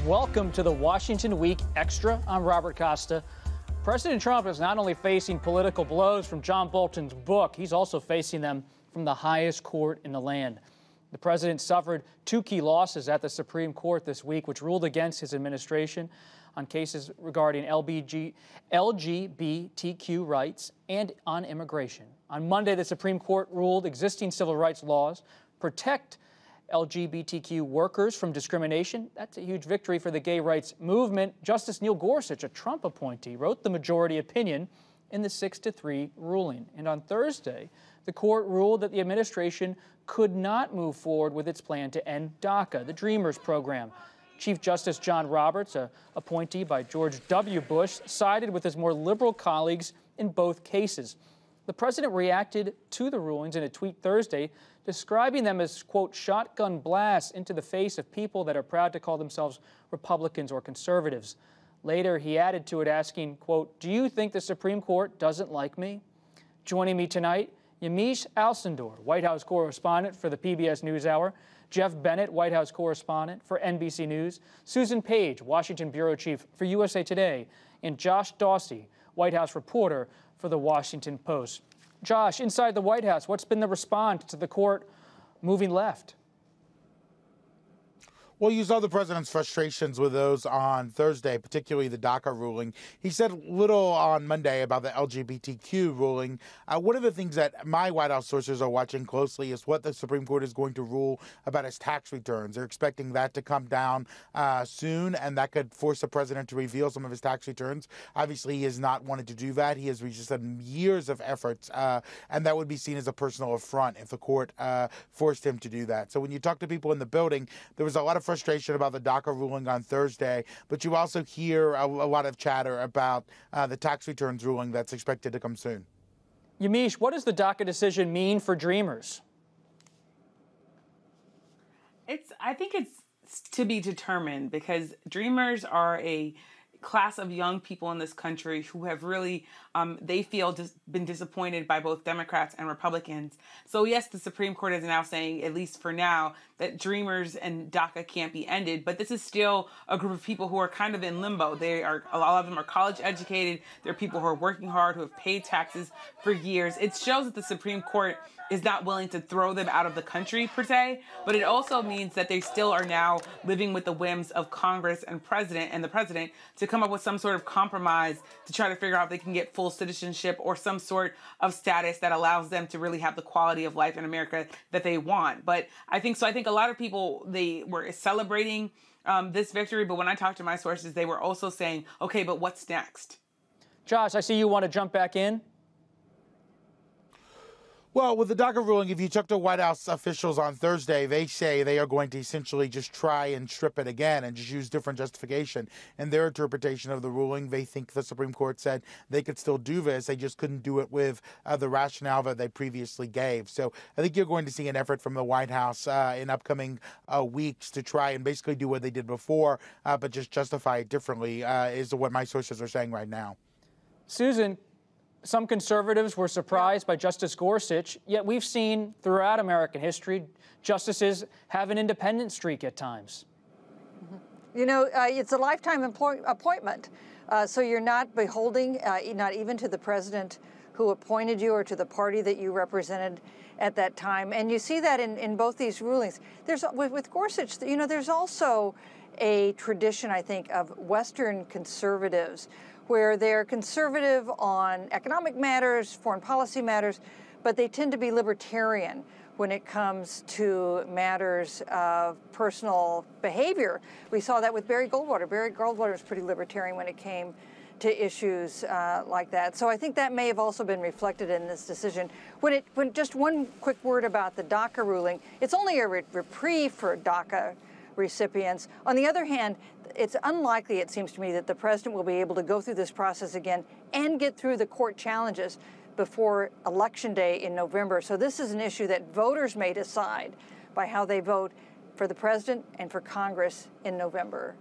Welcome to the Washington Week Extra. I'm Robert Costa. President Trump is not only facing political blows from John Bolton's book, he's also facing them from the highest court in the land. The president suffered two key losses at the Supreme Court this week, which ruled against his administration on cases regarding LGBTQ rights and on immigration. On Monday, the Supreme Court ruled existing civil rights laws protect LGBTQ workers from discrimination. That's a huge victory for the gay rights movement. Justice Neil Gorsuch, a Trump appointee, wrote the majority opinion in the 6-3 ruling. And on Thursday, the court ruled that the administration could not move forward with its plan to end DACA, the Dreamers program. Chief Justice John Roberts, a appointee by George W. Bush, sided with his more liberal colleagues in both cases. The president reacted to the rulings in a tweet Thursday, describing them as, quote, shotgun blasts into the face of people that are proud to call themselves Republicans or conservatives. Later, he added to it asking, quote, do you think the Supreme Court doesn't like me? Joining me tonight, Yamiche Alcindor, White House correspondent for the PBS NewsHour, Geoff Bennett, White House correspondent for NBC News, Susan Page, Washington bureau chief for USA Today, and Josh Dawsey, White House reporter for the Washington Post. Josh, inside the White House, what's been the response to the court moving left? Well, you saw the president's frustrations with those on Thursday, particularly the DACA ruling. He said little on Monday about the LGBTQ ruling. One of the things that my White House sources are watching closely is what the Supreme Court is going to rule about his tax returns. They're expecting that to come down soon, and that could force the president to reveal some of his tax returns. Obviously, he has not wanted to do that. He has resisted years of efforts, and that would be seen as a personal affront if the court forced him to do that. So when you talk to people in the building, there was a lot of frustration about the DACA ruling on Thursday, but you also hear a lot of chatter about the tax returns ruling that's expected to come soon. Yamiche, what does the DACA decision mean for Dreamers? I think it's to be determined, because Dreamers are a class of young people in this country who have really, they feel been disappointed by both Democrats and Republicans. So yes, the Supreme Court is now saying, at least for now, that Dreamers and DACA can't be ended, but this is still a group of people who are kind of in limbo. A lot of them are college educated. They're people who are working hard, who have paid taxes for years. It shows that the Supreme Court is not willing to throw them out of the country per se, but it also means that they still are now living with the whims of Congress and the president to come up with some sort of compromise to try to figure out if they can get full citizenship or some sort of status that allows them to really have the quality of life in America that they want. But I think a lot of people, they were celebrating this victory, but when I talked to my sources, they were also saying, okay, but what's next? Josh, I see you want to jump back in. Well, with the DACA ruling, if you talk to White House officials on Thursday, they say they are going to essentially just try and strip it again and just use different justification. In their interpretation of the ruling, they think the Supreme Court said they could still do this. They just couldn't do it with the rationale that they previously gave. So I think you're going to see an effort from the White House in upcoming weeks to try and basically do what they did before, but just justify it differently, is what my sources are saying right now. Susan, some conservatives were surprised by Justice Gorsuch, yet we've seen throughout American history justices have an independent streak at times. You know, it's a lifetime appointment, so you're not beholding, not even to the president who appointed you or to the party that you represented at that time. And you see that in both these rulings. With Gorsuch, you know, there's also a tradition, I think, of Western conservatives where they're conservative on economic matters, foreign policy matters, but they tend to be libertarian when it comes to matters of personal behavior. We saw that with Barry Goldwater. Barry Goldwater was pretty libertarian when it came to issues like that. So I think that may have also been reflected in this decision. When just one quick word about the DACA ruling, it's only a reprieve for DACA recipients. On the other hand, it's unlikely, it seems to me, that the president will be able to go through this process again and get through the court challenges before Election Day in November. So this is an issue that voters may decide by how they vote for the president and for Congress in November.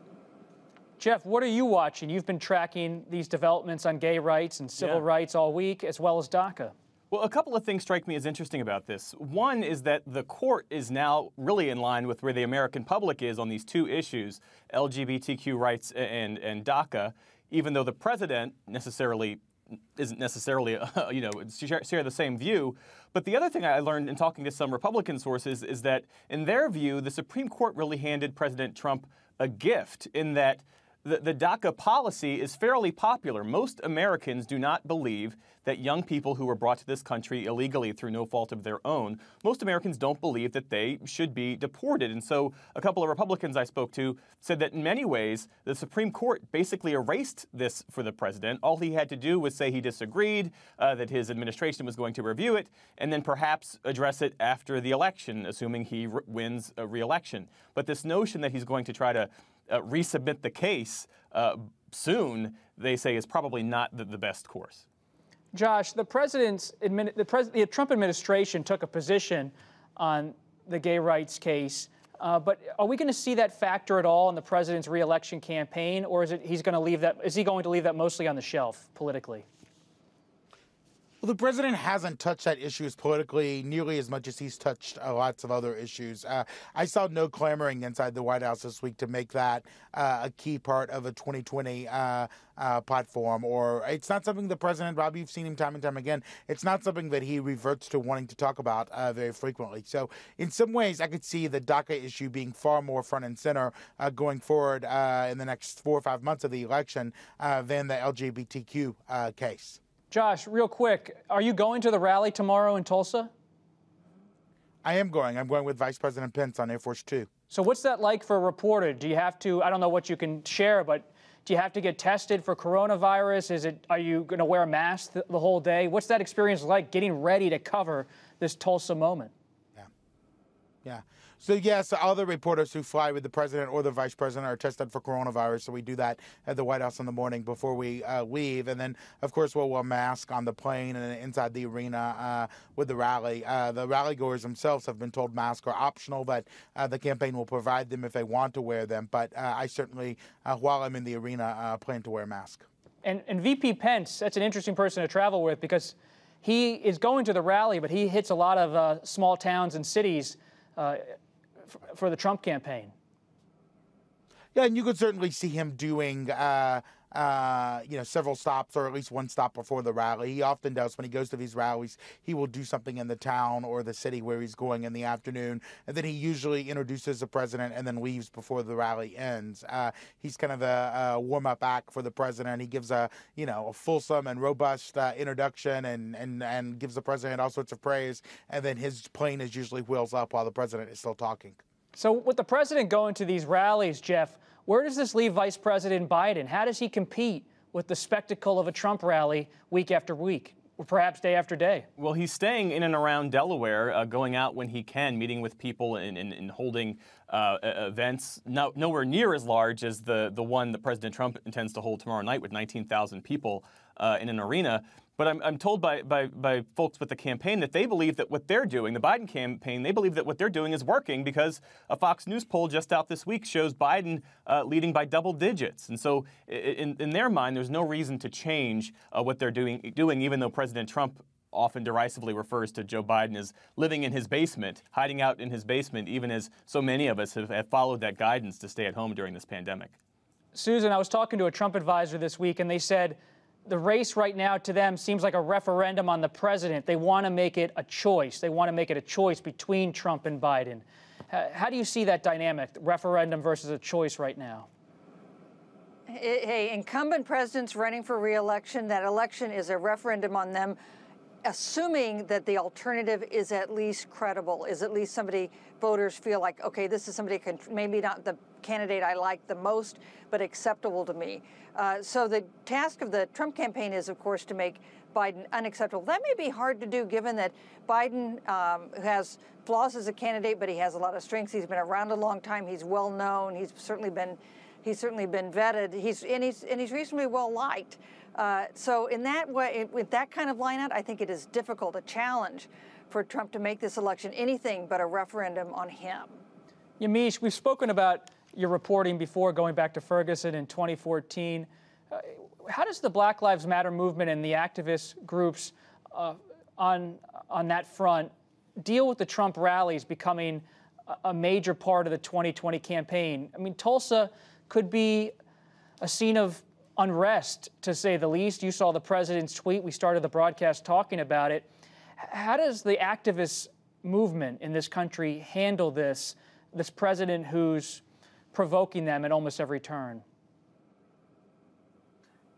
Geoff, what are you watching? You've been tracking these developments on gay rights and civil rights all week, as well as DACA. Well, a couple of things strike me as interesting about this. One is that the court is now really in line with where the American public is on these two issues, LGBTQ rights and DACA, even though the president isn't necessarily, share the same view. But the other thing I learned in talking to some Republican sources is that, in their view, the Supreme Court really handed President Trump a gift in that the DACA policy is fairly popular. Most Americans do not believe that young people who were brought to this country illegally through no fault of their own, most Americans don't believe that they should be deported. And so a couple of Republicans I spoke to said that in many ways, the Supreme Court basically erased this for the president. All he had to do was say he disagreed, that his administration was going to review it, and then perhaps address it after the election, assuming he wins a re-election. But this notion that he's going to try to resubmit the case soon, they say, is probably not the best course. Josh, the Trump administration took a position on the gay rights case, but are we going to see that factor at all in the president's re-election campaign, or is he going to leave that mostly on the shelf politically? Well, the president hasn't touched that issues politically nearly as much as he's touched lots of other issues. I saw no clamoring inside the White House this week to make that a key part of a 2020 platform. Or it's not something the president, Rob, you've seen him time and time again, it's not something that he reverts to wanting to talk about very frequently. So in some ways, I could see the DACA issue being far more front and center going forward in the next 4 or 5 months of the election than the LGBTQ case. Josh, real quick, are you going to the rally tomorrow in Tulsa? I am going. I'm going with Vice President Pence on Air Force 2. So what's that like for a reporter? Do you have to, I don't know what you can share, but do you have to get tested for coronavirus? Are you going to wear a mask the whole day? What's that experience like, getting ready to cover this Tulsa moment? Yeah. So, yes, all the reporters who fly with the president or the vice president are tested for coronavirus. So we do that at the White House in the morning before we leave. And then, of course, we'll wear a mask on the plane and inside the arena with the rally. The rally goers themselves have been told masks are optional, but the campaign will provide them if they want to wear them. But I certainly, while I'm in the arena, plan to wear a mask. And VP Pence, that's an interesting person to travel with because he is going to the rally, but he hits a lot of small towns and cities for the Trump campaign. Yeah, and you could certainly see him doing, several stops or at least one stop before the rally. He often does when he goes to these rallies. He will do something in the town or the city where he's going in the afternoon, and then he usually introduces the president and then leaves before the rally ends. He's kind of a warm-up act for the president. He gives a fulsome and robust introduction and gives the president all sorts of praise, and then his plane is usually wheels up while the president is still talking. So with the president going to these rallies, Geoff, where does this leave Vice President Biden? How does he compete with the spectacle of a Trump rally week after week, or perhaps day after day? Well, he's staying in and around Delaware, going out when he can, meeting with people and holding events nowhere near as large as the one that President Trump intends to hold tomorrow night with 19,000 people in an arena. But I'm told by folks with the campaign that they believe that what they're doing, the Biden campaign, they believe that what they're doing is working because a Fox News poll just out this week shows Biden leading by double digits. And so in their mind, there's no reason to change what they're doing, even though President Trump often derisively refers to Joe Biden as living in his basement, hiding out in his basement, even as so many of us have followed that guidance to stay at home during this pandemic. Susan, I was talking to a Trump advisor this week, and they said the race right now to them seems like a referendum on the president. They want to make it a choice. They want to make it a choice between Trump and Biden. How do you see that dynamic, referendum versus a choice right now? Hey, incumbent presidents running for re-election, that election is a referendum on them, assuming that the alternative is at least credible, is at least somebody voters feel like, okay, this is somebody maybe not the candidate I like the most, but acceptable to me. So the task of the Trump campaign is, of course, to make Biden unacceptable. That may be hard to do given that Biden has flaws as a candidate, but he has a lot of strengths. He's been around a long time. He's well known. He's certainly been vetted. He's reasonably well liked. So in that way, with that kind of lineup, I think it is difficult, a challenge for Trump to make this election anything but a referendum on him. Yamiche, we've spoken about your reporting before, going back to Ferguson in 2014. How does the Black Lives Matter movement and the activist groups on that front, deal with the Trump rallies becoming a major part of the 2020 campaign. I mean, Tulsa could be a scene of unrest, to say the least. You saw the president's tweet. We started the broadcast talking about it. How does the activist movement in this country handle this president who's provoking them at almost every turn?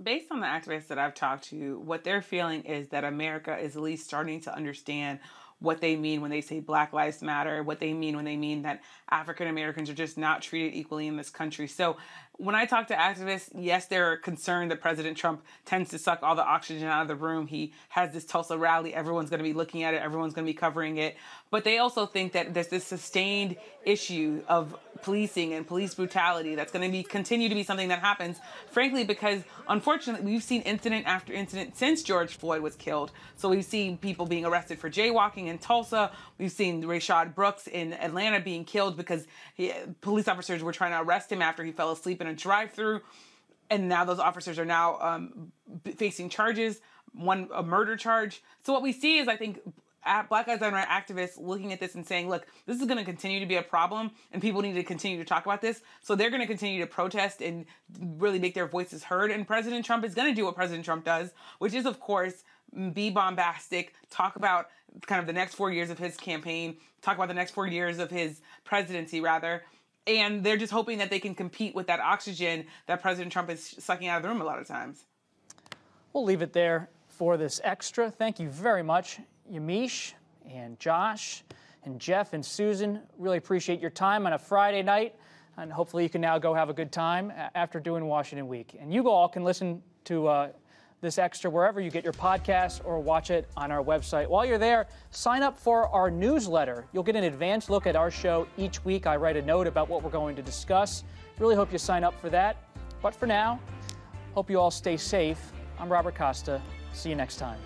Based on the activists that I've talked to, what they're feeling is that America is at least starting to understand what they mean when they say Black Lives Matter, what they mean when they mean that African Americans are just not treated equally in this country. So when I talk to activists, yes, they're concerned that President Trump tends to suck all the oxygen out of the room. He has this Tulsa rally. Everyone's going to be looking at it. Everyone's going to be covering it. But they also think that there's this sustained issue of policing and police brutality that's going to continue to be something that happens, frankly, because unfortunately we've seen incident after incident since George Floyd was killed. So we've seen people being arrested for jaywalking in Tulsa. We've seen Rayshard Brooks in Atlanta being killed because police officers were trying to arrest him after he fell asleep in a drive-through. And now those officers are now facing charges, a murder charge. So what we see is, I think, Black Lives Matter activists looking at this and saying, look, this is going to continue to be a problem and people need to continue to talk about this. So they're going to continue to protest and really make their voices heard. And President Trump is going to do what President Trump does, which is, of course, be bombastic, talk about kind of the next 4 years of his campaign, talk about the next 4 years of his presidency, rather. And they're just hoping that they can compete with that oxygen that President Trump is sucking out of the room a lot of times. We'll leave it there for this extra. Thank you very much, Yamiche and Josh and Geoff and Susan. Really appreciate your time on a Friday night, and hopefully you can now go have a good time after doing Washington Week. And you all can listen to this extra wherever you get your podcasts or watch it on our website. While you're there, sign up for our newsletter. You'll get an advanced look at our show each week. I write a note about what we're going to discuss. Really hope you sign up for that. But for now, hope you all stay safe. I'm Robert Costa. See you next time.